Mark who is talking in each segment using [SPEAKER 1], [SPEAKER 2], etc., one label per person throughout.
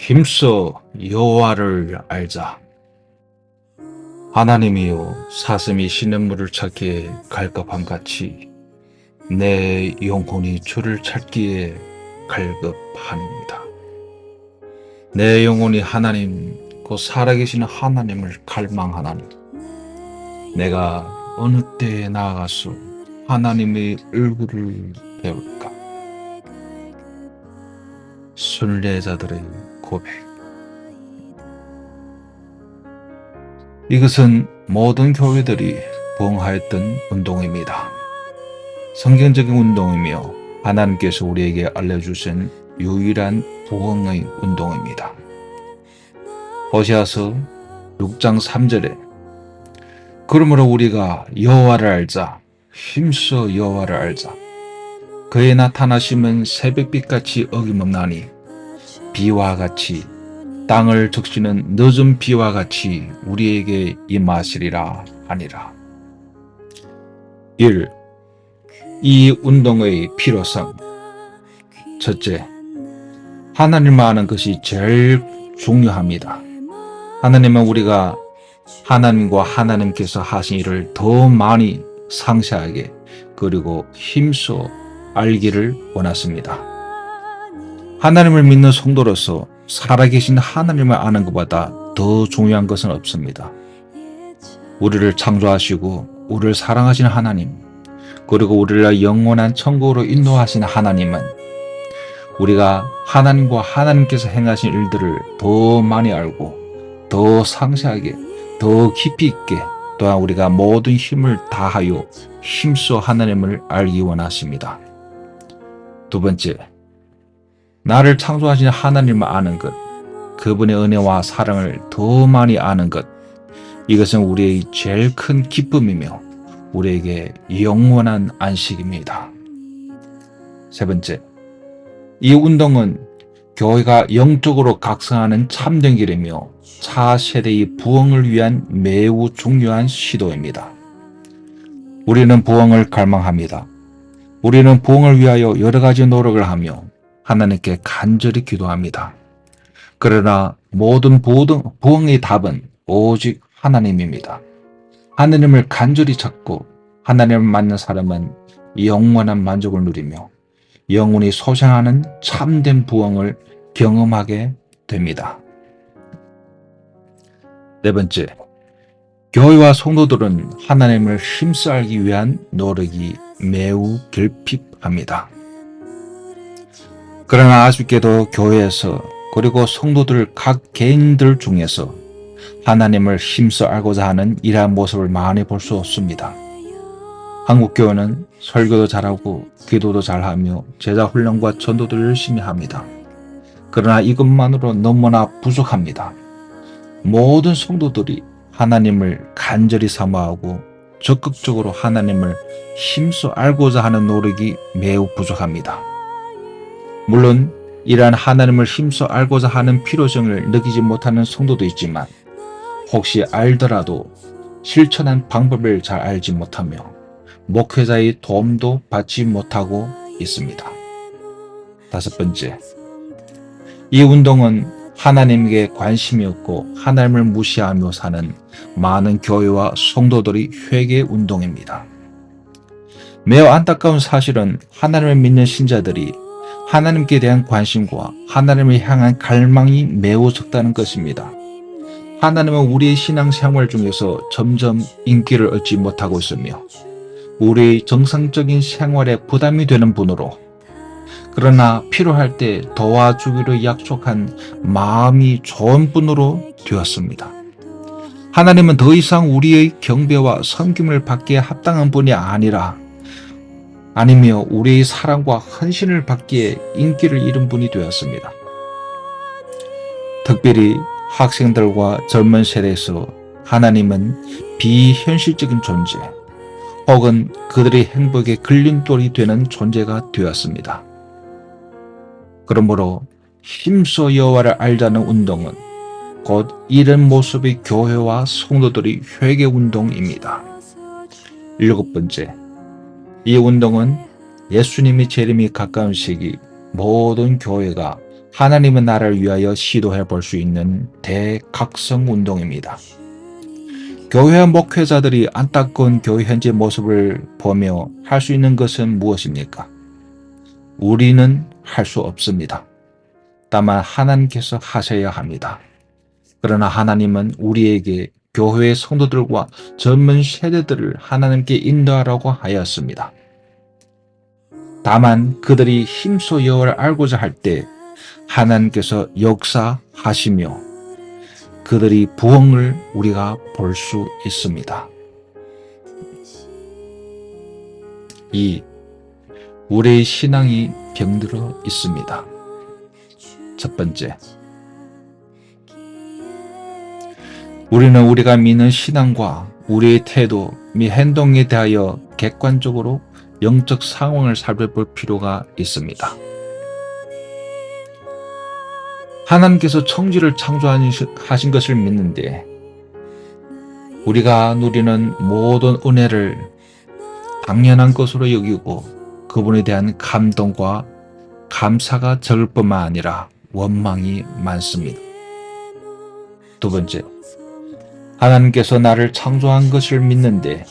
[SPEAKER 1] 힘써 여호와를 알자. 하나님이여, 사슴이 시냇물을 찾기에 갈급함같이 내 영혼이 주를 찾기에 갈급하니이다. 내 영혼이 하나님, 곧 살아계신 하나님을 갈망하나니 내가 어느 때에 나아가서 하나님의 얼굴을 배울까. 순례자들의 고백. 이것은 모든 교회들이 부흥하였던 운동입니다. 성경적인 운동이며 하나님께서 우리에게 알려주신 유일한 부흥의 운동입니다. 호세아서 6장 3절에 그러므로 우리가 여호와를 알자, 힘써 여호와를 알자. 그의 나타나심은 새벽빛같이 어김없나니 비와 같이 땅을 적시는 늦은 비와 같이 우리에게 임하시리라 하니라. 1. 이 운동의 필요성. 첫째, 하나님을 아는 것이 제일 중요합니다. 하나님은 우리가 하나님과 하나님께서 하신 일을 더 많이 상세하게 그리고 힘써 알기를 원하십니다. 하나님을 믿는 성도로서 살아계신 하나님을 아는 것보다 더 중요한 것은 없습니다. 우리를 창조하시고 우리를 사랑하시는 하나님, 그리고 우리를 영원한 천국으로 인도하시는 하나님은 우리가 하나님과 하나님께서 행하신 일들을 더 많이 알고 더 상세하게 더 깊이 있게, 또한 우리가 모든 힘을 다하여 힘써 하나님을 알기 원하십니다. 두 번째, 나를 창조하신 하나님을 아는 것, 그분의 은혜와 사랑을 더 많이 아는 것, 이것은 우리의 제일 큰 기쁨이며 우리에게 영원한 안식입니다. 세 번째, 이 운동은 교회가 영적으로 각성하는 참된 길이며 차세대의 부흥을 위한 매우 중요한 시도입니다. 우리는 부흥을 갈망합니다. 우리는 부흥을 위하여 여러 가지 노력을 하며 하나님께 간절히 기도합니다. 그러나 모든 부흥의 답은 오직 하나님입니다. 하나님을 간절히 찾고 하나님을 만난 사람은 영원한 만족을 누리며 영원히 소생하는 참된 부흥을 경험하게 됩니다. 네 번째, 교회와 성도들은 하나님을 힘써 알기 위한 노력이 매우 결핍합니다. 그러나 아쉽게도 교회에서 그리고 성도들 각 개인들 중에서 하나님을 힘써 알고자 하는 이러한 모습을 많이 볼 수 없습니다. 한국교회는 설교도 잘하고 기도도 잘하며 제자 훈련과 전도도 열심히 합니다. 그러나 이것만으로 너무나 부족합니다. 모든 성도들이 하나님을 간절히 사모하고 적극적으로 하나님을 힘써 알고자 하는 노력이 매우 부족합니다. 물론 이러한 하나님을 힘써 알고자 하는 필요성을 느끼지 못하는 성도도 있지만 혹시 알더라도 실천한 방법을 잘 알지 못하며 목회자의 도움도 받지 못하고 있습니다. 다섯 번째, 이 운동은 하나님께 관심이 없고 하나님을 무시하며 사는 많은 교회와 성도들의 회개 운동입니다. 매우 안타까운 사실은 하나님을 믿는 신자들이 하나님께 대한 관심과 하나님을 향한 갈망이 매우 적다는 것입니다. 하나님은 우리의 신앙생활 중에서 점점 인기를 얻지 못하고 있으며 우리의 정상적인 생활에 부담이 되는 분으로, 그러나 필요할 때 도와주기로 약속한 마음이 좋은 분으로 되었습니다. 하나님은 더 이상 우리의 경배와 섬김을 받기에 합당한 분이 아니며 우리의 사랑과 헌신을 받기에 인기를 잃은 분이 되었습니다. 특별히 학생들과 젊은 세대에서 하나님은 비현실적인 존재 혹은 그들의 행복에 걸림돌이 되는 존재가 되었습니다. 그러므로 힘써 여호와를 알자는 운동은 곧 이런 모습의 교회와 성도들의 회개 운동입니다. 일곱 번째, 이 운동은 예수님이 재림이 가까운 시기 모든 교회가 하나님의 나라를 위하여 시도해 볼 수 있는 대각성 운동입니다. 교회 목회자들이 안타까운 교회 현재 모습을 보며 할 수 있는 것은 무엇입니까? 우리는 할 수 없습니다. 다만 하나님께서 하셔야 합니다. 그러나 하나님은 우리에게 교회의 성도들과 젊은 세대들을 하나님께 인도하라고 하였습니다. 다만 그들이 힘써 여호와를 알고자 할 때 하나님께서 역사하시며 그들이 부흥을 우리가 볼 수 있습니다. 2. 우리의 신앙이 병들어 있습니다. 첫 번째, 우리는 우리가 믿는 신앙과 우리의 태도 및 행동에 대하여 객관적으로 영적 상황을 살펴볼 필요가 있습니다. 하나님께서 천지를 창조하신 것을 믿는데 우리가 누리는 모든 은혜를 당연한 것으로 여기고 그분에 대한 감동과 감사가 적을 뿐만 아니라 원망이 많습니다. 두 번째, 하나님께서 나를 창조한 것을 믿는데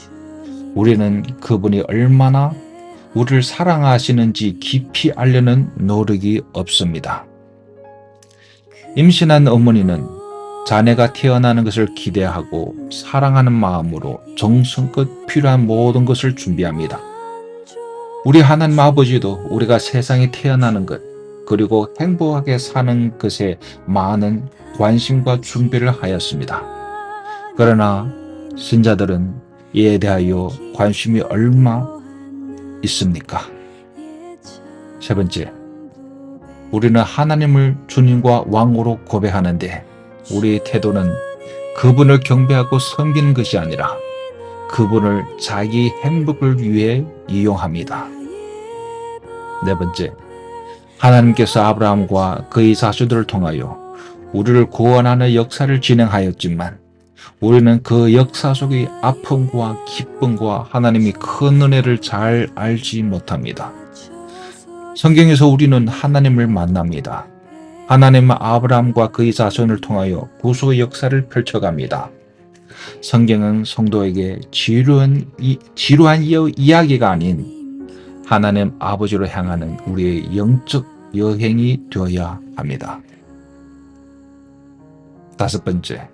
[SPEAKER 1] 우리는 그분이 얼마나 우리를 사랑하시는지 깊이 알려는 노력이 없습니다. 임신한 어머니는 자녀가 태어나는 것을 기대하고 사랑하는 마음으로 정성껏 필요한 모든 것을 준비합니다. 우리 하나님 아버지도 우리가 세상에 태어나는 것 그리고 행복하게 사는 것에 많은 관심과 준비를 하였습니다. 그러나 신자들은 이에 대하여 관심이 얼마 있습니까? 세 번째, 우리는 하나님을 주님과 왕으로 고백하는데 우리의 태도는 그분을 경배하고 섬기는 것이 아니라 그분을 자기 행복을 위해 이용합니다. 네 번째, 하나님께서 아브라함과 그의 자손들을 통하여 우리를 구원하는 역사를 진행하였지만 우리는 그 역사 속의 아픔과 기쁨과 하나님의 큰 은혜를 잘 알지 못합니다. 성경에서 우리는 하나님을 만납니다. 하나님은 아브라함과 그의 자손을 통하여 구속의 역사를 펼쳐갑니다. 성경은 성도에게 지루한 이야기가 아닌 하나님 아버지로 향하는 우리의 영적 여행이 되어야 합니다. 다섯 번째,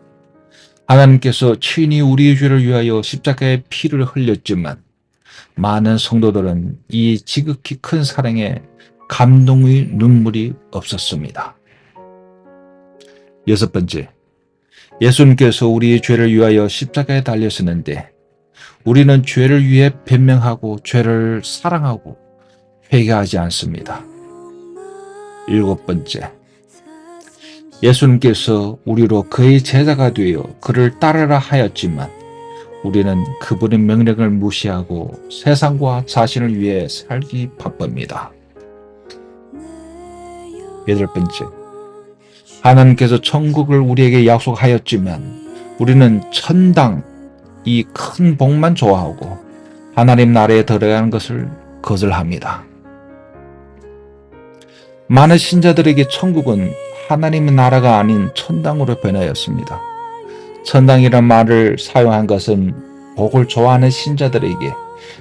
[SPEAKER 1] 하나님께서 친히 우리의 죄를 위하여 십자가의 피를 흘렸지만 많은 성도들은 이 지극히 큰 사랑에 감동의 눈물이 없었습니다. 여섯 번째, 예수님께서 우리의 죄를 위하여 십자가에 달렸었는데 우리는 죄를 위해 변명하고 죄를 사랑하고 회개하지 않습니다. 일곱 번째, 예수님께서 우리로 그의 제자가 되어 그를 따르라 하였지만 우리는 그분의 명령을 무시하고 세상과 자신을 위해 살기 바쁩니다. 여덟 번째, 하나님께서 천국을 우리에게 약속하였지만 우리는 천당, 이 큰 복만 좋아하고 하나님 나라에 들어가는 것을 거절합니다. 많은 신자들에게 천국은 하나님의 나라가 아닌 천당으로 변하였습니다. 천당이란 말을 사용한 것은 복을 좋아하는 신자들에게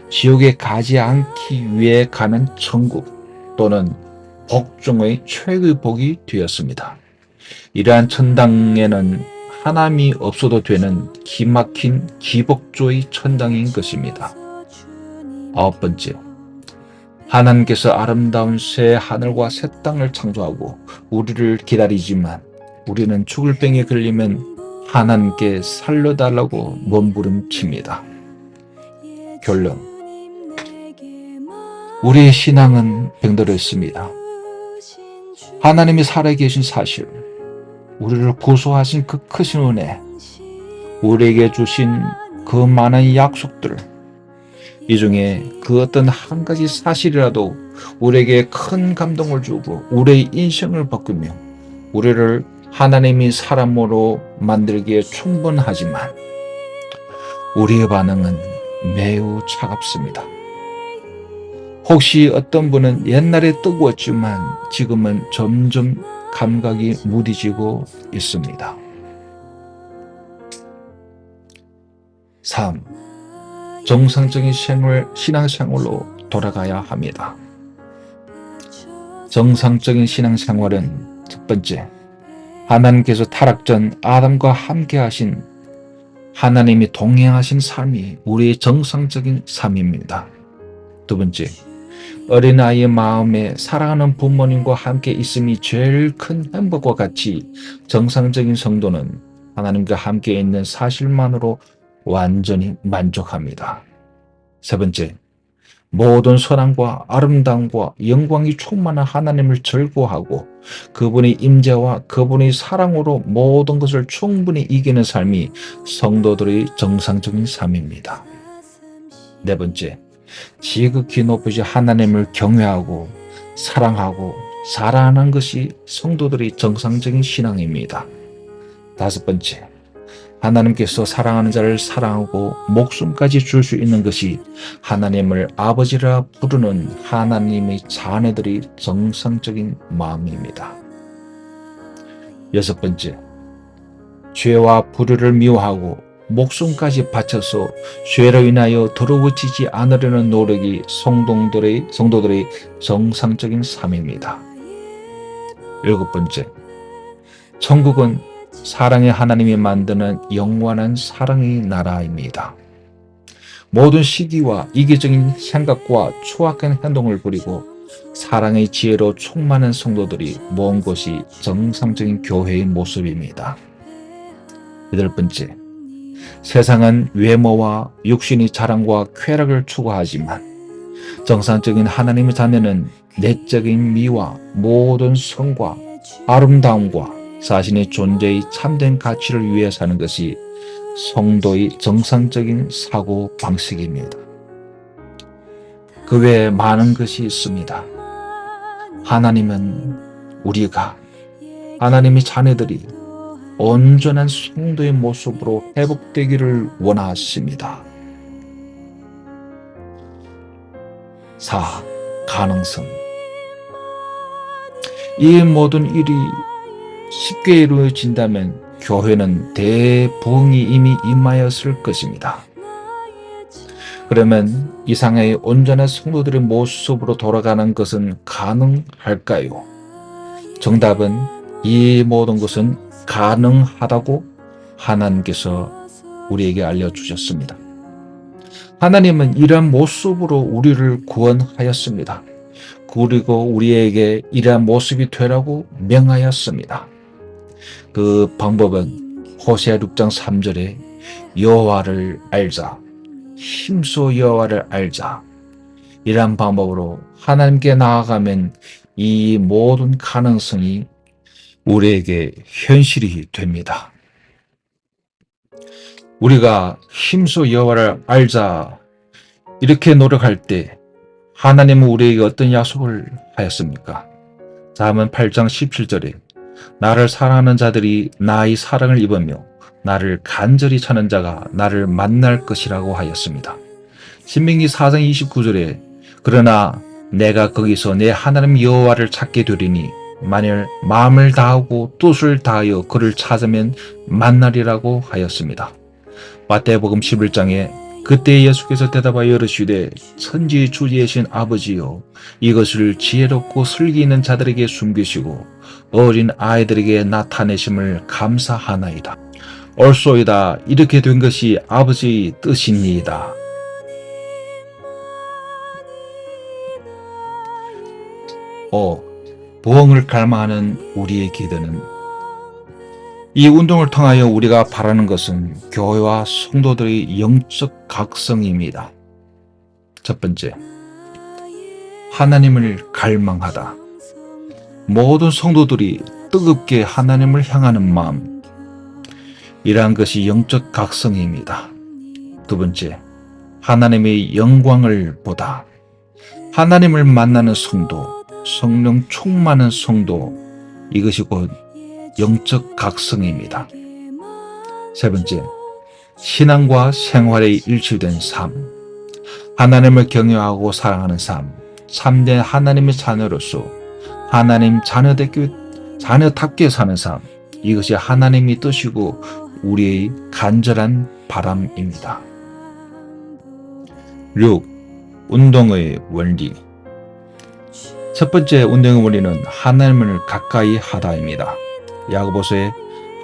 [SPEAKER 1] 지옥에 가지 않기 위해 가는 천국 또는 복 중의 최고의 복이 되었습니다. 이러한 천당에는 하나님이 없어도 되는 기막힌 기복조의 천당인 것입니다. 아홉 번째, 하나님께서 아름다운 새 하늘과 새 땅을 창조하고 우리를 기다리지만 우리는 죽을 병에 걸리면 하나님께 살려달라고 몸부림칩니다. 결론, 우리의 신앙은 병들어 있습니다. 하나님이 살아계신 사실, 우리를 구속하신 그 크신 은혜, 우리에게 주신 그 많은 약속들, 이 중에 그 어떤 한 가지 사실이라도 우리에게 큰 감동을 주고 우리의 인생을 바꾸며 우리를 하나님이 사람으로 만들기에 충분하지만 우리의 반응은 매우 차갑습니다. 혹시 어떤 분은 옛날에 뜨거웠지만 지금은 점점 감각이 무디지고 있습니다. 3. 정상적인 신앙생활로 돌아가야 합니다. 정상적인 신앙생활은 첫 번째, 하나님께서 타락 전 아담과 함께 하신 하나님이 동행하신 삶이 우리의 정상적인 삶입니다. 두 번째, 어린아이의 마음에 사랑하는 부모님과 함께 있음이 제일 큰 행복과 같이 정상적인 성도는 하나님과 함께 있는 사실만으로 완전히 만족합니다. 세 번째, 모든 선함과 아름다움과 영광이 충만한 하나님을 즐거워하고 그분의 임재와 그분의 사랑으로 모든 것을 충분히 이기는 삶이 성도들의 정상적인 삶입니다. 네 번째, 지극히 높으신 하나님을 경외하고 사랑하고 사랑하는 것이 성도들의 정상적인 신앙입니다. 다섯 번째, 하나님께서 사랑하는 자를 사랑하고 목숨까지 줄 수 있는 것이 하나님을 아버지라 부르는 하나님의 자녀들의 정상적인 마음입니다. 여섯 번째, 죄와 불의를 미워하고 목숨까지 바쳐서 죄로 인하여 더러워지지 않으려는 노력이 성도들의 정상적인 삶입니다. 일곱 번째, 천국은 사랑의 하나님이 만드는 영원한 사랑의 나라입니다. 모든 시기와 이기적인 생각과 추악한 행동을 부리고 사랑의 지혜로 충만한 성도들이 모은 곳이 정상적인 교회의 모습입니다. 여덟 번째, 세상은 외모와 육신의 자랑과 쾌락을 추구하지만 정상적인 하나님의 자녀는 내적인 미와 모든 성과 아름다움과 자신의 존재의 참된 가치를 위해 사는 것이 성도의 정상적인 사고 방식입니다. 그 외에 많은 것이 있습니다. 하나님은 우리가 하나님의 자녀들이 온전한 성도의 모습으로 회복되기를 원하십니다. 4. 가능성. 이 모든 일이 쉽게 이루어진다면 교회는 대부흥이 이미 임하였을 것입니다. 그러면 이상의 온전한 성도들의 모습으로 돌아가는 것은 가능할까요? 정답은 이 모든 것은 가능하다고 하나님께서 우리에게 알려주셨습니다. 하나님은 이러한 모습으로 우리를 구원하였습니다. 그리고 우리에게 이러한 모습이 되라고 명하였습니다. 그 방법은 호세아 6장 3절에 여호와를 알자, 힘써 여호와를 알자, 이러한 방법으로 하나님께 나아가면 이 모든 가능성이 우리에게 현실이 됩니다. 우리가 힘써 여호와를 알자 이렇게 노력할 때 하나님은 우리에게 어떤 약속을 하였습니까? 잠언 8장 17절에 나를 사랑하는 자들이 나의 사랑을 입으며 나를 간절히 찾는 자가 나를 만날 것이라고 하였습니다. 신명기 4장 29절에 그러나 내가 거기서 내 하나님 여호와를 찾게 되리니 만일 마음을 다하고 뜻을 다하여 그를 찾으면 만나리라고 하였습니다. 마태복음 11장에 그때 예수께서 대답하여 이르시되 천지의 주지이신 아버지여 이것을 지혜롭고 슬기 있는 자들에게 숨기시고 어린 아이들에게 나타내심을 감사하나이다. 옳소이다. 이렇게 된 것이 아버지의 뜻입니다. 부흥을 갈망하는 우리의 기도는 이 운동을 통하여 우리가 바라는 것은 교회와 성도들의 영적 각성입니다. 첫 번째, 하나님을 갈망하다. 모든 성도들이 뜨겁게 하나님을 향하는 마음, 이러한 것이 영적 각성입니다. 두 번째, 하나님의 영광을 보다. 하나님을 만나는 성도, 성령 충만한 성도, 이것이 곧 영적 각성입니다. 세 번째, 신앙과 생활에 일치된 삶, 하나님을 경외하고 사랑하는 삶, 참된 하나님의 자녀로서 하나님 자녀되기 자녀답게 사는 삶, 이것이 하나님의 뜻이고 우리의 간절한 바람입니다. 6. 운동의 원리. 첫 번째 운동의 원리는 하나님을 가까이 하다입니다. 야고보서에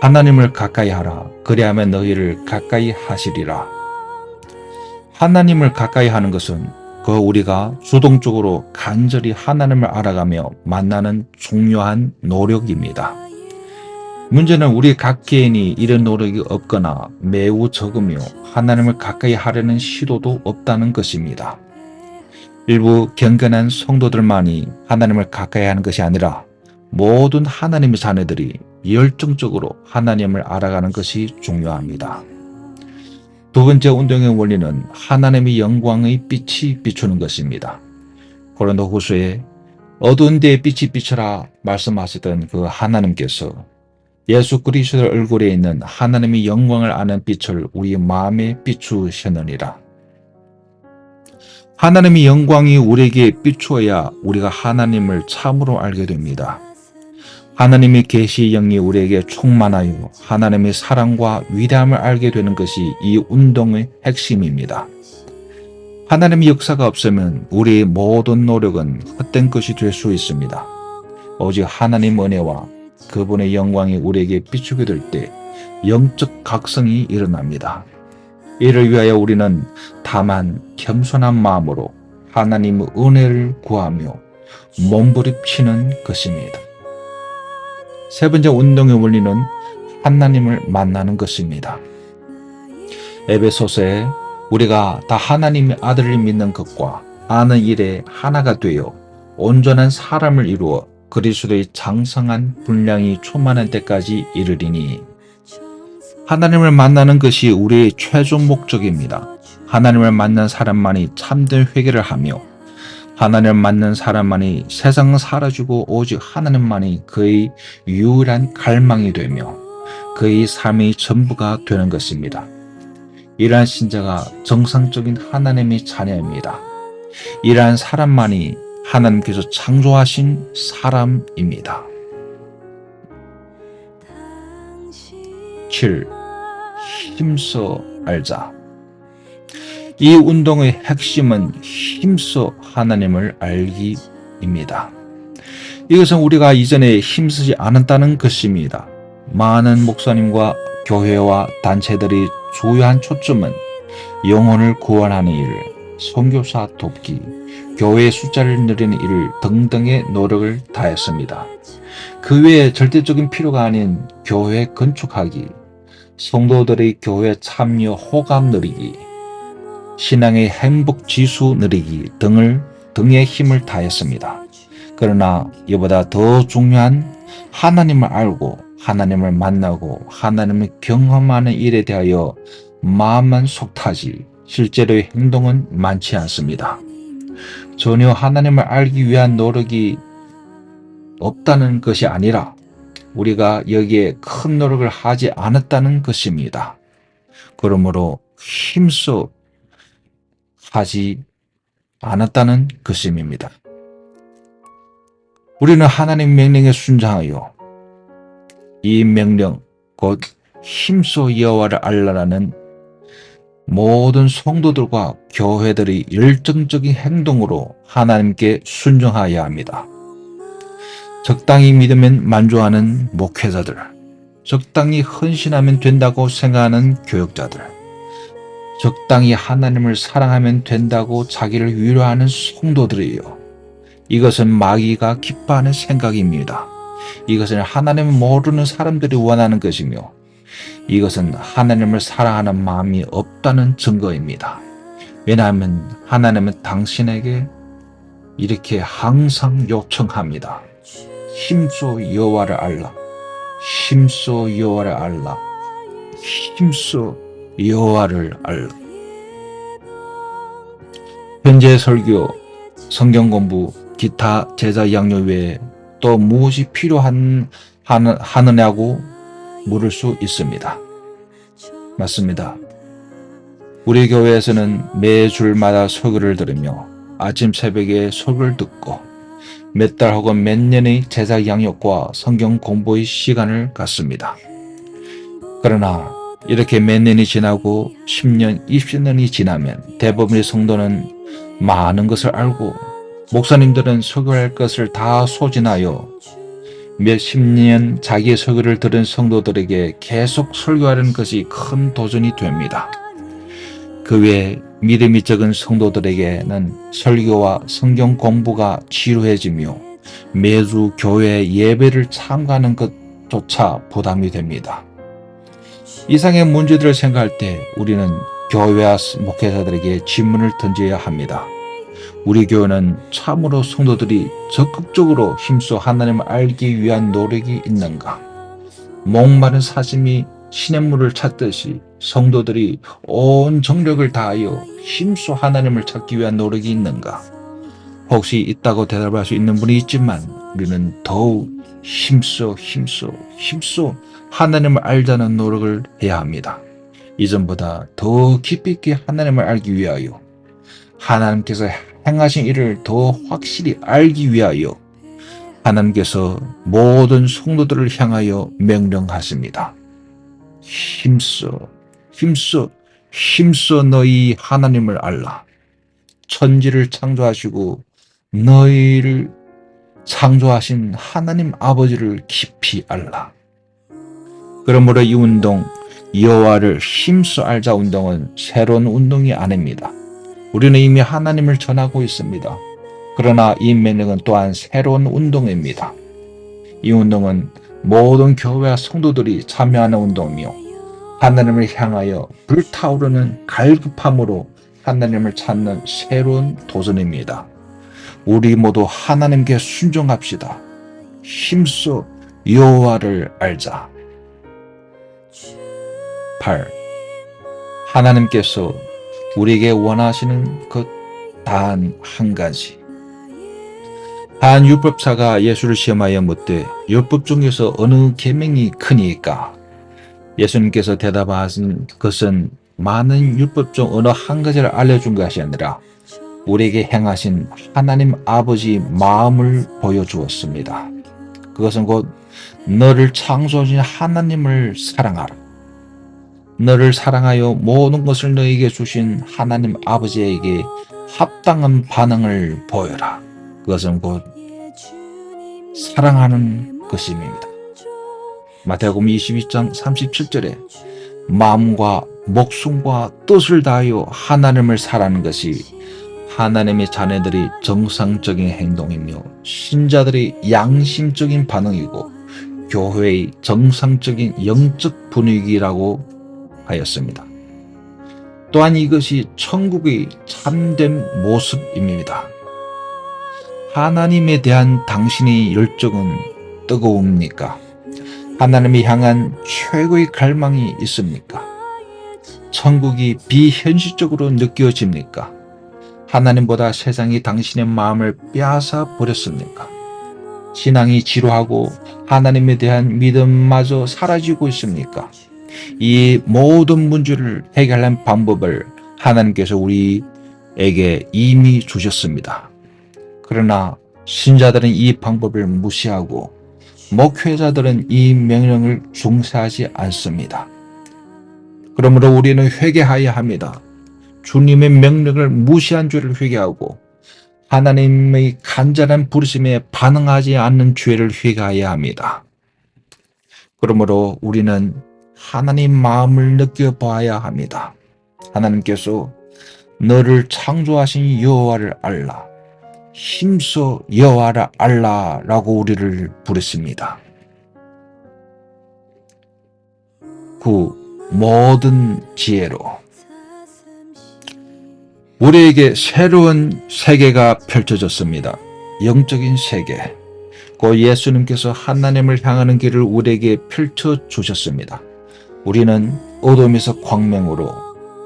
[SPEAKER 1] 하나님을 가까이 하라. 그리하면 너희를 가까이 하시리라. 하나님을 가까이 하는 것은 우리가 주동적으로 간절히 하나님을 알아가며 만나는 중요한 노력입니다. 문제는 우리 각 개인이 이런 노력이 없거나 매우 적으며 하나님을 가까이 하려는 시도도 없다는 것입니다. 일부 경건한 성도들만이 하나님을 가까이 하는 것이 아니라 모든 하나님의 자녀들이 열정적으로 하나님을 알아가는 것이 중요합니다. 두 번째 운동의 원리는 하나님의 영광의 빛이 비추는 것입니다. 고린도후서에 어두운 데에 빛이 비쳐라 말씀하시던 그 하나님께서 예수 그리스도의 얼굴에 있는 하나님의 영광을 아는 빛을 우리 마음에 비추셨느니라. 하나님의 영광이 우리에게 비추어야 우리가 하나님을 참으로 알게 됩니다. 하나님의 계시의 영이 우리에게 충만하여 하나님의 사랑과 위대함을 알게 되는 것이 이 운동의 핵심입니다. 하나님의 역사가 없으면 우리의 모든 노력은 헛된 것이 될 수 있습니다. 오직 하나님 은혜와 그분의 영광이 우리에게 비추게 될 때 영적 각성이 일어납니다. 이를 위하여 우리는 다만 겸손한 마음으로 하나님의 은혜를 구하며 몸부림치는 것입니다. 세 번째 운동의 원리는 하나님을 만나는 것입니다. 에베소서에 우리가 다 하나님의 아들을 믿는 것과 아는 일에 하나가 되어 온전한 사람을 이루어 그리스도의 장성한 분량이 충만한 때까지 이르리니. 하나님을 만나는 것이 우리의 최종 목적입니다. 하나님을 만난 사람만이 참된 회개를 하며 하나님을 만난 사람만이 세상은 사라지고 오직 하나님만이 그의 유일한 갈망이 되며 그의 삶의 전부가 되는 것입니다. 이러한 신자가 정상적인 하나님의 자녀입니다. 이러한 사람만이 하나님께서 창조하신 사람입니다. 7. 힘써 알자. 이 운동의 핵심은 힘써 하나님을 알기입니다. 이것은 우리가 이전에 힘쓰지 않았다는 것입니다. 많은 목사님과 교회와 단체들이 주요한 초점은 영혼을 구원하는 일, 선교사 돕기, 교회의 숫자를 늘리는 일 등등의 노력을 다했습니다. 그 외에 절대적인 필요가 아닌 교회 건축하기, 성도들의 교회 참여 호감 누리기, 신앙의 행복 지수 누리기 등의 힘을 다했습니다. 그러나 이보다 더 중요한 하나님을 알고 하나님을 만나고 하나님을 경험하는 일에 대하여 마음만 속타지 실제로의 행동은 많지 않습니다. 전혀 하나님을 알기 위한 노력이 없다는 것이 아니라 우리가 여기에 큰 노력을 하지 않았다는 것입니다. 그러므로 힘써 하지 않았다는 것입니다. 우리는 하나님 명령에 순종하여 이 명령 곧 힘써 여호와를 알라라는 모든 성도들과 교회들이 열정적인 행동으로 하나님께 순종하여야 합니다. 적당히 믿으면 만족하는 목회자들, 적당히 헌신하면 된다고 생각하는 교역자들, 적당히 하나님을 사랑하면 된다고 자기를 위로하는 성도들이에요. 이것은 마귀가 기뻐하는 생각입니다. 이것은 하나님을 모르는 사람들이 원하는 것이며 이것은 하나님을 사랑하는 마음이 없다는 증거입니다. 왜냐하면 하나님은 당신에게 이렇게 항상 요청합니다. 힘써 여호와를 알라. 힘써 여호와를 알라. 힘써 여호와를 알라. 현재 설교, 성경 공부, 기타 제자 양육 외에 또 무엇이 하느냐고 물을 수 있습니다. 맞습니다. 우리 교회에서는 매 주일마다 설교를 들으며 아침 새벽에 설교를 듣고 몇 달 혹은 몇 년의 제자 양육과 성경 공부의 시간을 갖습니다. 그러나 이렇게 몇 년이 지나고 10년, 20년이 지나면 대부분의 성도는 많은 것을 알고 목사님들은 설교할 것을 다 소진하여 몇십 년 자기의 설교를 들은 성도들에게 계속 설교하는 것이 큰 도전이 됩니다. 그 외에 믿음이 적은 성도들에게는 설교와 성경 공부가 지루해지며 매주 교회 예배를 참가하는 것조차 부담이 됩니다. 이상의 문제들을 생각할 때 우리는 교회와 목회자들에게 질문을 던져야 합니다. 우리 교회는 참으로 성도들이 적극적으로 힘써 하나님을 알기 위한 노력이 있는가? 목마른 사슴이 시냇물을 찾듯이 성도들이 온 정력을 다하여 힘써 하나님을 찾기 위한 노력이 있는가? 혹시 있다고 대답할 수 있는 분이 있지만 우리는 더욱 힘써 하나님을 알자는 노력을 해야 합니다. 이전보다 더 깊이 있게 하나님을 알기 위하여 하나님께서 행하신 일을 더 확실히 알기 위하여 하나님께서 모든 성도들을 향하여 명령하십니다. 힘써 너희 하나님을 알라. 천지를 창조하시고 너희를 창조하신 하나님 아버지를 깊이 알라. 그러므로 이 운동, 여호와를 힘써 알자 운동은 새로운 운동이 아닙니다. 우리는 이미 하나님을 전하고 있습니다. 그러나 이 명령은 또한 새로운 운동입니다. 이 운동은 모든 교회와 성도들이 참여하는 운동이며 하나님을 향하여 불타오르는 갈급함으로 하나님을 찾는 새로운 도전입니다. 우리 모두 하나님께 순종합시다. 힘써 여호와를 알자. 8. 하나님께서 우리에게 원하시는 것 단 한 가지. 한 율법사가 예수를 시험하여 묻되 율법 중에서 어느 계명이 크니까? 예수님께서 대답하신 것은 많은 율법 중 어느 한 가지를 알려준 것이 아니라 우리에게 행하신 하나님 아버지 마음을 보여주었습니다. 그것은 곧 너를 창조하신 하나님을 사랑하라. 너를 사랑하여 모든 것을 너에게 주신 하나님 아버지에게 합당한 반응을 보여라. 그것은 곧 사랑하는 것입니다. 마태복음 22장 37절에 마음과 목숨과 뜻을 다하여 하나님을 사랑하는 것이 하나님의 자녀들이 정상적인 행동이며 신자들의 양심적인 반응이고 교회의 정상적인 영적 분위기라고 하였습니다. 또한 이것이 천국의 참된 모습입니다. 하나님에 대한 당신의 열정은 뜨거웁니까? 하나님을 향한 최고의 갈망이 있습니까? 천국이 비현실적으로 느껴집니까? 하나님보다 세상이 당신의 마음을 빼앗아 버렸습니까? 신앙이 지루하고 하나님에 대한 믿음마저 사라지고 있습니까? 이 모든 문제를 해결하는 방법을 하나님께서 우리에게 이미 주셨습니다. 그러나 신자들은 이 방법을 무시하고 목회자들은 이 명령을 중시하지 않습니다. 그러므로 우리는 회개하여야 합니다. 주님의 명령을 무시한 죄를 회개하고 하나님의 간절한 부르심에 반응하지 않는 죄를 회개해야 합니다. 그러므로 우리는 하나님 마음을 느껴봐야 합니다. 하나님께서 너를 창조하신 여호와를 알라. 힘써 여호와를 알라라고 우리를 부르십니다. 9. 모든 지혜로. 우리에게 새로운 세계가 펼쳐졌습니다. 영적인 세계. 곧 예수님께서 하나님을 향하는 길을 우리에게 펼쳐주셨습니다. 우리는 어둠에서 광명으로,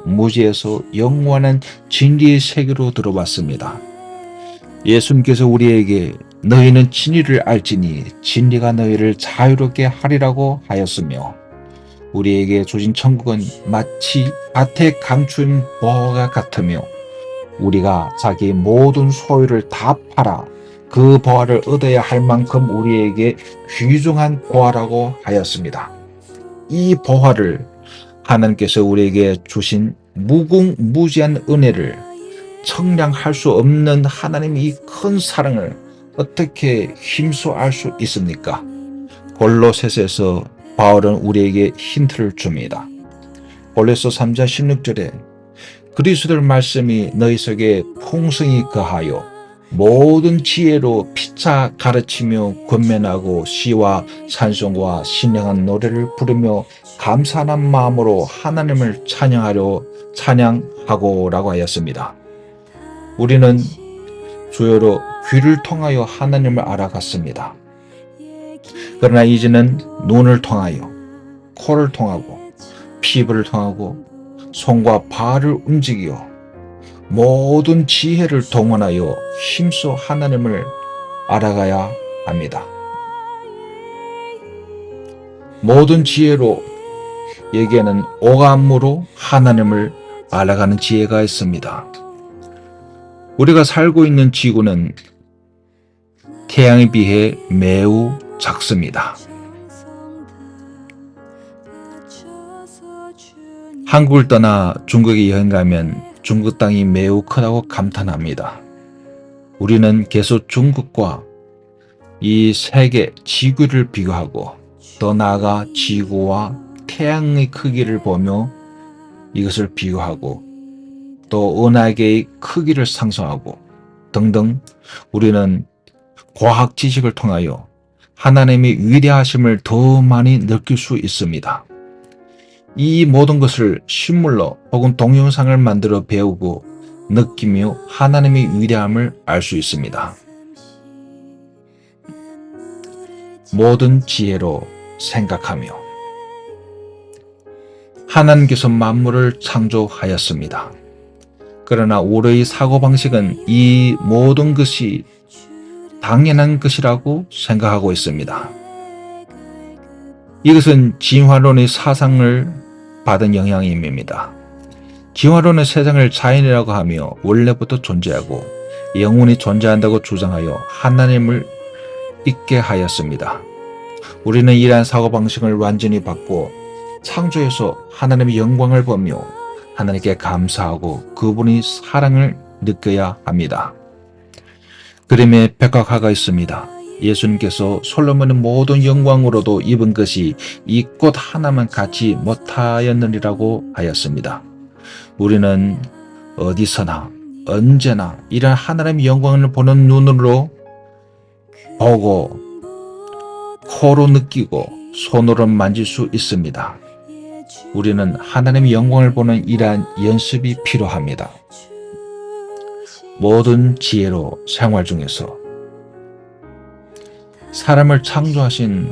[SPEAKER 1] 무지에서 영원한 진리의 세계로 들어왔습니다. 예수님께서 우리에게 너희는 진리를 알지니 진리가 너희를 자유롭게 하리라고 하였으며 우리에게 주신 천국은 마치 밭에 감춘 보화가 같으며 우리가 자기의 모든 소유를 다 팔아 그 보화를 얻어야 할 만큼 우리에게 귀중한 보화라고 하였습니다. 이 보화를 하나님께서 우리에게 주신 무궁무진한 은혜를 청량할 수 없는 하나님의 이 큰 사랑을 어떻게 힘써 알 수 있습니까? 골로새서에서 바울은 우리에게 힌트를 줍니다. 골로새 3장 16절에 그리스도의 말씀이 너희 속에 풍성히 거하여 모든 지혜로 피차 가르치며 권면하고 시와 찬송과 신령한 노래를 부르며 감사한 마음으로 하나님을 찬양하고라고 하였습니다. 우리는 주여로 귀를 통하여 하나님을 알아갔습니다. 그러나 이제는 눈을 통하여, 코를 통하고, 피부를 통하고, 손과 발을 움직여 모든 지혜를 동원하여 힘써 하나님을 알아가야 합니다. 모든 지혜로 얘기하는 오감으로 하나님을 알아가는 지혜가 있습니다. 우리가 살고 있는 지구는 태양에 비해 매우 작습니다. 한국을 떠나 중국에 여행 가면 중국 땅이 매우 크다고 감탄합니다. 우리는 계속 중국과 이 세계 지구를 비교하고 더 나아가 지구와 태양의 크기를 보며 이것을 비교하고 또 은하계의 크기를 상상하고 등등 우리는 과학 지식을 통하여 하나님의 위대하심을 더 많이 느낄 수 있습니다. 이 모든 것을 실물로 혹은 동영상을 만들어 배우고 느끼며 하나님의 위대함을 알 수 있습니다. 모든 지혜로 생각하며 하나님께서 만물을 창조하였습니다. 그러나 우리의 사고방식은 이 모든 것이 당연한 것이라고 생각하고 있습니다. 이것은 진화론의 사상을 받은 영향입니다. 진화론은 세상을 자연이라고 하며 원래부터 존재하고 영원히 존재한다고 주장하여 하나님을 잊게 하였습니다. 우리는 이러한 사고방식을 완전히 바꿔 창조에서 하나님의 영광을 보며 하나님께 감사하고 그분의 사랑을 느껴야 합니다. 그림에 백학화가 있습니다. 예수님께서 솔로몬의 모든 영광으로도 입은 것이 이 꽃 하나만 갖지 못하였느니라고 하였습니다. 우리는 어디서나 언제나 이런 하나님의 영광을 보는 눈으로 보고 코로 느끼고 손으로 만질 수 있습니다. 우리는 하나님의 영광을 보는 이러한 연습이 필요합니다. 모든 지혜로 생활 중에서 사람을 창조하신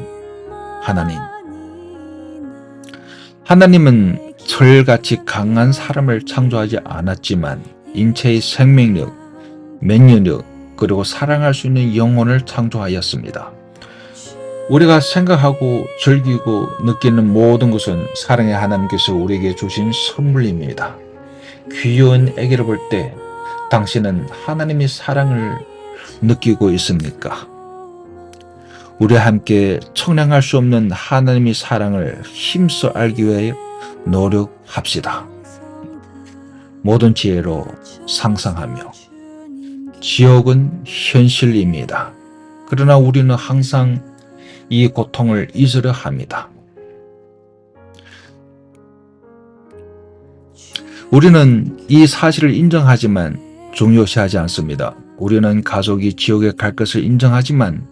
[SPEAKER 1] 하나님은 철같이 강한 사람을 창조하지 않았지만 인체의 생명력, 면역력, 그리고 사랑할 수 있는 영혼을 창조하였습니다. 우리가 생각하고 즐기고 느끼는 모든 것은 사랑의 하나님께서 우리에게 주신 선물입니다. 귀여운 아기를 볼 때 당신은 하나님의 사랑을 느끼고 있습니까? 우리 함께 청량할 수 없는 하나님의 사랑을 힘써 알기 위해 노력합시다. 모든 지혜로 상상하며 지옥은 현실입니다. 그러나 우리는 항상 이 고통을 잊으려 합니다. 우리는 이 사실을 인정하지만 중요시하지 않습니다. 우리는 가족이 지옥에 갈 것을 인정하지만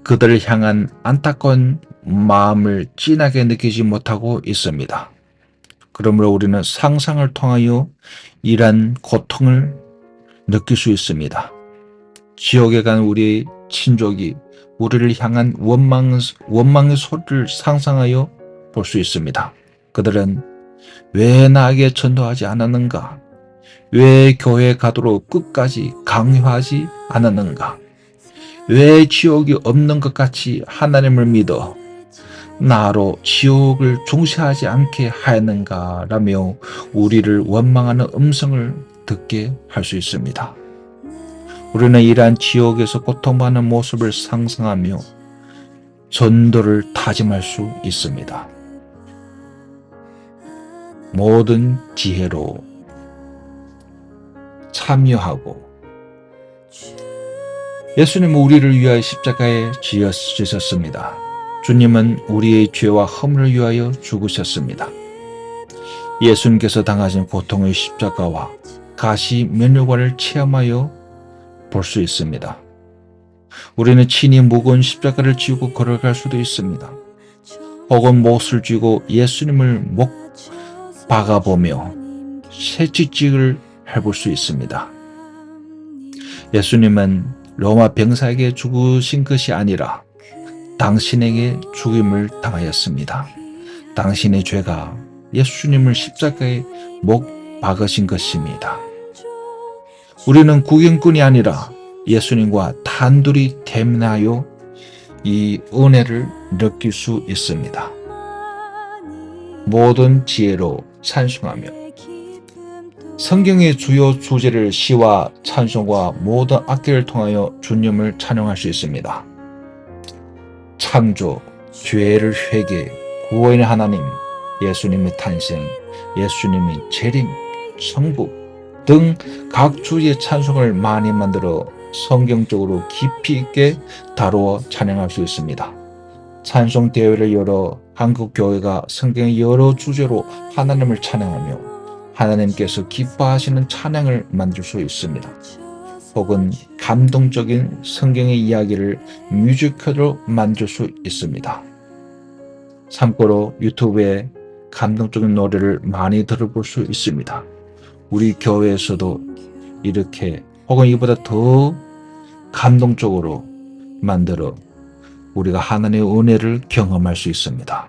[SPEAKER 1] 그들을 향한 안타까운 마음을 진하게 느끼지 못하고 있습니다. 그러므로 우리는 상상을 통하여 이러한 고통을 느낄 수 있습니다. 지옥에 간 우리 친족이 우리를 향한 원망의 소리를 상상하여 볼 수 있습니다. 그들은 왜 나에게 전도하지 않았는가? 왜 교회에 가도록 끝까지 강요하지 않았는가? 왜 지옥이 없는 것 같이 하나님을 믿어 나로 지옥을 중시하지 않게 하였는가? 라며 우리를 원망하는 음성을 듣게 할 수 있습니다. 우리는 이러한 지옥에서 고통받는 모습을 상상하며 전도를 다짐할 수 있습니다. 모든 지혜로 참여하고 예수님은 우리를 위하여 십자가에 지셨습니다. 주님은 우리의 죄와 허물을 위하여 죽으셨습니다. 예수님께서 당하신 고통의 십자가와 가시 면류관을 체험하여 볼 수 있습니다. 우리는 친히 무거운 십자가를 지고 걸어갈 수도 있습니다. 혹은 못을 쥐고 예수님을 목 박아보며 채찍질을 해볼 수 있습니다. 예수님은 로마 병사에게 죽으신 것이 아니라 당신에게 죽임을 당하였습니다. 당신의 죄가 예수님을 십자가에 못 박으신 것입니다. 우리는 구경꾼이 아니라 예수님과 단둘이 대면하여 이 은혜를 느낄 수 있습니다. 모든 지혜로 찬송하며 성경의 주요 주제를 시와 찬송과 모든 악기를 통하여 주님을 찬양할 수 있습니다. 창조, 죄를 회개, 구원의 하나님, 예수님의 탄생, 예수님의 재림, 천국 등 각 주의 찬송을 많이 만들어 성경적으로 깊이 있게 다루어 찬양할 수 있습니다. 찬송 대회를 열어 한국 교회가 성경의 여러 주제로 하나님을 찬양하며 하나님께서 기뻐하시는 찬양을 만들 수 있습니다. 혹은 감동적인 성경의 이야기를 뮤지컬로 만들 수 있습니다. 참고로 유튜브에 감동적인 노래를 많이 들어볼 수 있습니다. 우리 교회에서도 이렇게 혹은 이보다 더 감동적으로 만들어 우리가 하나님의 은혜를 경험할 수 있습니다.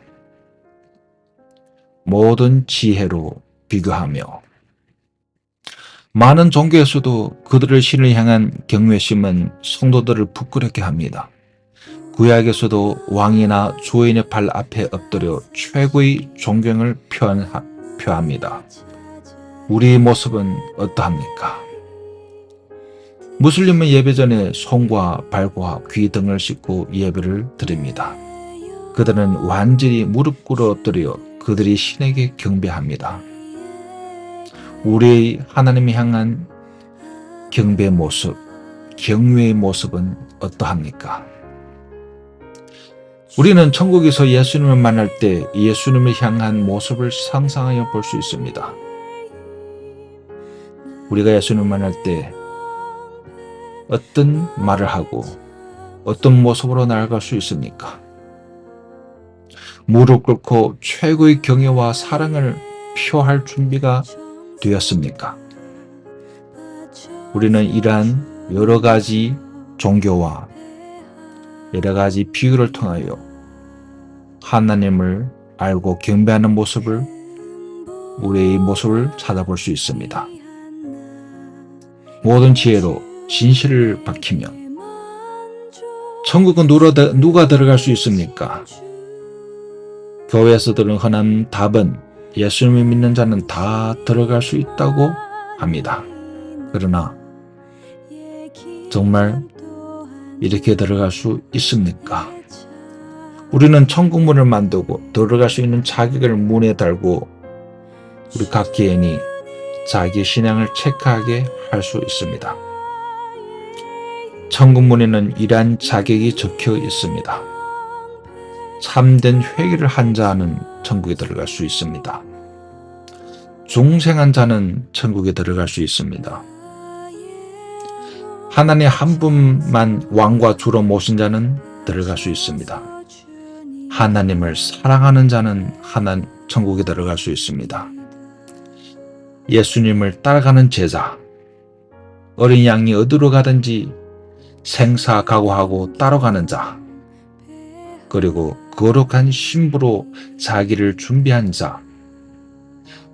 [SPEAKER 1] 모든 지혜로 비교하며 많은 종교에서도 그들의 신을 향한 경외심은 성도들을 부끄럽게 합니다. 구약에서도 왕이나 주인의 발 앞에 엎드려 최고의 존경을 표합니다. 우리의 모습은 어떠합니까? 무슬림은 예배 전에 손과 발과 귀 등을 씻고 예배를 드립니다. 그들은 완전히 무릎 꿇어 엎드려 그들이 신에게 경배합니다. 우리의 하나님을 향한 경배의 모습, 경외의 모습은 어떠합니까? 우리는 천국에서 예수님을 만날 때 예수님을 향한 모습을 상상하여 볼 수 있습니다. 우리가 예수님을 만날 때 어떤 말을 하고 어떤 모습으로 나아갈 수 있습니까? 무릎 꿇고 최고의 경외와 사랑을 표할 준비가 되었습니까? 우리는 이러한 여러 가지 종교와 여러 가지 비유를 통하여 하나님을 알고 경배하는 모습을 우리의 모습을 찾아볼 수 있습니다. 모든 지혜로 진실을 밝히며 천국은 누가 들어갈 수 있습니까? 교회에서 들은 흔한 답은 예수님을 믿는 자는 다 들어갈 수 있다고 합니다. 그러나 정말 이렇게 들어갈 수 있습니까? 우리는 천국문을 만들고 들어갈 수 있는 자격을 문에 달고 우리 각 개인이 자기 신앙을 체크하게 할 수 있습니다. 천국문에는 이러한 자격이 적혀 있습니다. 참된 회개를 한 자는 천국에 들어갈 수 있습니다. 중생한 자는 천국에 들어갈 수 있습니다. 하나님 한 분만 왕과 주로 모신 자는 들어갈 수 있습니다. 하나님을 사랑하는 자는 천국에 들어갈 수 있습니다. 예수님을 따라가는 제자, 어린 양이 어디로 가든지 생사각오하고 따라가는 자, 그리고 거룩한 신부로 자기를 준비한 자,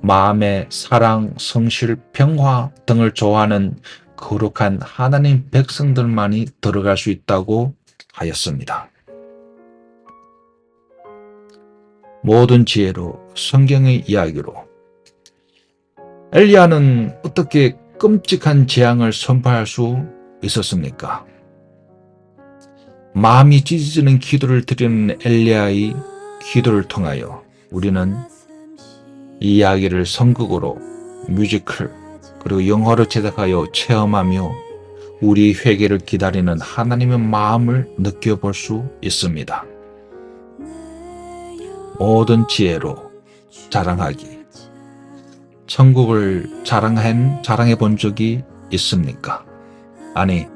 [SPEAKER 1] 마음의 사랑, 성실, 평화 등을 좋아하는 거룩한 하나님 백성들만이 들어갈 수 있다고 하였습니다. 모든 지혜로 성경의 이야기로 엘리야는 어떻게 끔찍한 재앙을 선포할 수 있었습니까? 마음이 찢어지는 기도를 드리는 엘리야의 기도를 통하여 우리는 이 이야기를 선극으로, 뮤지컬, 그리고 영화로 제작하여 체험하며 우리 회개를 기다리는 하나님의 마음을 느껴볼 수 있습니다. 모든 지혜로 자랑하기. 천국을 자랑해 본 적이 있습니까? 아니,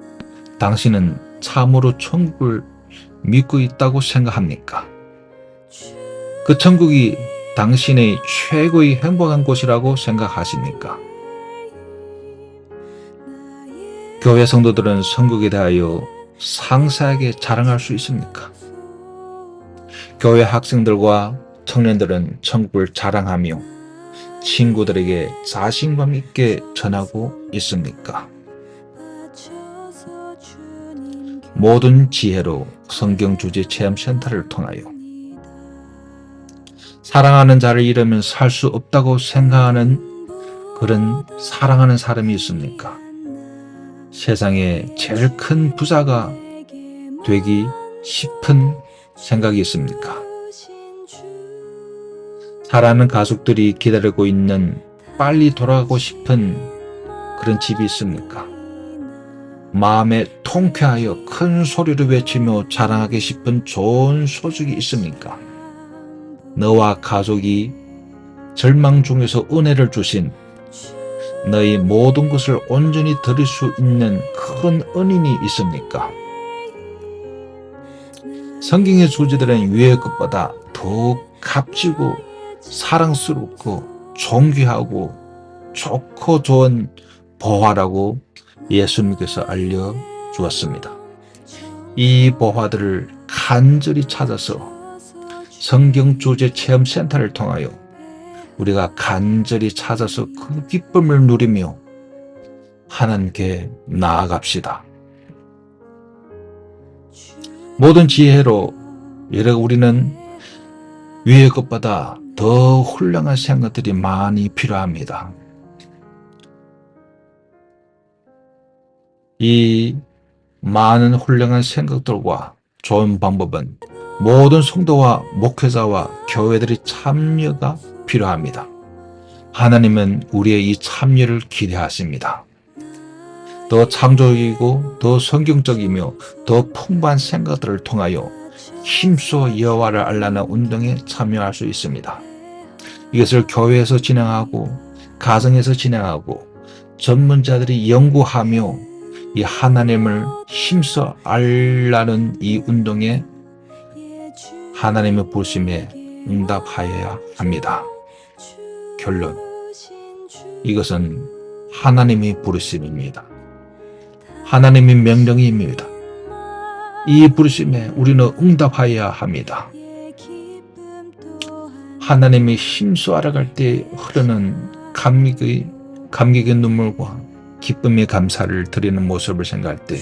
[SPEAKER 1] 당신은 참으로 천국을 믿고 있다고 생각합니까? 그 천국이 당신의 최고의 행복한 곳이라고 생각하십니까? 교회 성도들은 천국에 대하여 상세하게 자랑할 수 있습니까? 교회 학생들과 청년들은 천국을 자랑하며 친구들에게 자신감 있게 전하고 있습니까? 모든 지혜로 성경 주제 체험 센터를 통하여 사랑하는 자를 잃으면 살 수 없다고 생각하는 그런 사랑하는 사람이 있습니까? 세상에 제일 큰 부자가 되기 싶은 생각이 있습니까? 사랑하는 가족들이 기다리고 있는 빨리 돌아가고 싶은 그런 집이 있습니까? 마음에 통쾌하여 큰 소리로 외치며 자랑하기 싶은 좋은 소식이 있습니까? 너와 가족이 절망 중에서 은혜를 주신 너희 모든 것을 온전히 드릴 수 있는 큰 은인이 있습니까? 성경의 주제들은 위의 것보다 더욱 값지고 사랑스럽고 존귀하고 좋고 좋은 보화라고 예수님께서 알려주었습니다. 이 보화들을 간절히 찾아서 성경 주제 체험 센터를 통하여 우리가 간절히 찾아서 그 기쁨을 누리며 하나님께 나아갑시다. 모든 지혜로 우리는 위의 것보다 더 훌륭한 생각들이 많이 필요합니다. 이 많은 훌륭한 생각들과 좋은 방법은 모든 성도와 목회자와 교회들의 참여가 필요합니다. 하나님은 우리의 이 참여를 기대하십니다. 더 창조적이고 더 성경적이며 더 풍부한 생각들을 통하여 힘써 여호와를 알라는 운동에 참여할 수 있습니다. 이것을 교회에서 진행하고 가정에서 진행하고 전문자들이 연구하며 이 하나님을 힘써 알라는 이 운동에 하나님의 부르심에 응답하여야 합니다. 결론, 이것은 하나님의 부르심입니다. 하나님의 명령입니다. 이 부르심에 우리는 응답하여야 합니다. 하나님의 힘써 알아갈 때 흐르는 감격의 눈물과 기쁨의 감사를 드리는 모습을 생각할 때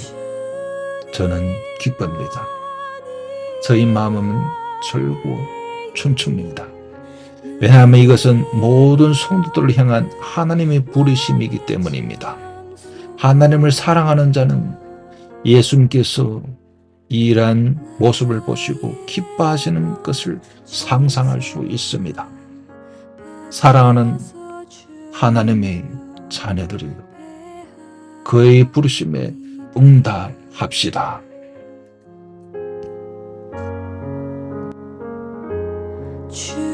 [SPEAKER 1] 저는 기쁩니다. 저희 마음은 절고 춤춥니다. 왜냐하면 이것은 모든 성도들을 향한 하나님의 부르심이기 때문입니다. 하나님을 사랑하는 자는 예수님께서 이러한 모습을 보시고 기뻐하시는 것을 상상할 수 있습니다. 사랑하는 하나님의 자녀들이요, 그의 부르심에 응답합시다.
[SPEAKER 2] 주